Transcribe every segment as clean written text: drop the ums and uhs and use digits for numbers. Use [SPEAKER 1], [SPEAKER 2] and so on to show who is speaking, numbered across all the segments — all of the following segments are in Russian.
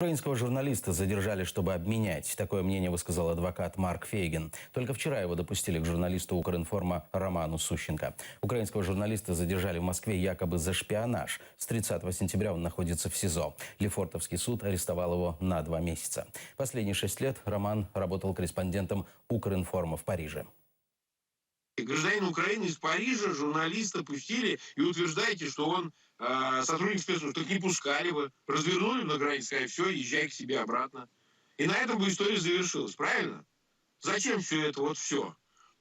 [SPEAKER 1] Украинского журналиста задержали, чтобы обменять. Такое мнение высказал адвокат Марк Фейгин. Только вчера его допустили к журналисту Укринформа Роману Сущенко. Украинского журналиста задержали в Москве якобы за шпионаж. С 30 сентября он находится в СИЗО. Лефортовский суд арестовал его на 2 месяца. Последние 6 лет Роман работал корреспондентом Укринформа в Париже.
[SPEAKER 2] Гражданин Украины из Парижа, журналиста пустили и утверждаете, что он сотрудник спецслужб. Так не пускали бы, развернули на границе, сказали, все, езжай к себе обратно. И на этом бы история завершилась, правильно? Зачем все это вот все?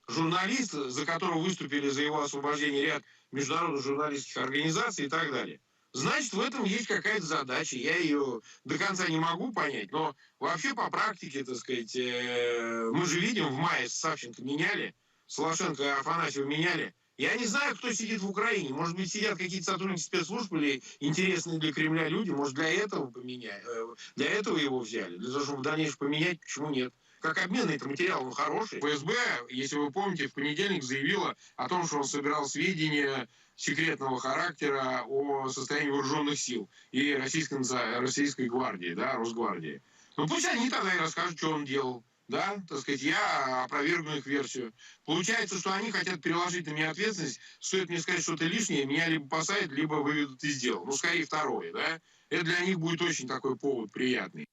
[SPEAKER 2] Журналист, за которого выступили за его освобождение ряд международных журналистских организаций и так далее. Значит, в этом есть какая-то задача. Я ее до конца не могу понять, но вообще по практике, так сказать, мы же видим, в мае Савченко меняли, Солошенко и Афанасьева меняли. Я не знаю, кто сидит в Украине. Может быть, сидят какие-то сотрудники спецслужб или интересные для Кремля люди. Может, для этого для этого его взяли. Для того, чтобы в дальнейшем поменять, почему нет? Как обменный это материал, он хороший. ФСБ, если вы помните, в понедельник заявила о том, что он собирал сведения секретного характера о состоянии вооруженных сил и российской гвардии, да, Росгвардии. Ну пусть они тогда и расскажут, что он делал. Да, так сказать, я опровергну их версию. Получается, что они хотят переложить на меня ответственность. Стоит мне сказать что-то лишнее, меня либо посадят, либо выведут из дела. Ну, скорее второе, да. Это для них будет очень такой повод приятный.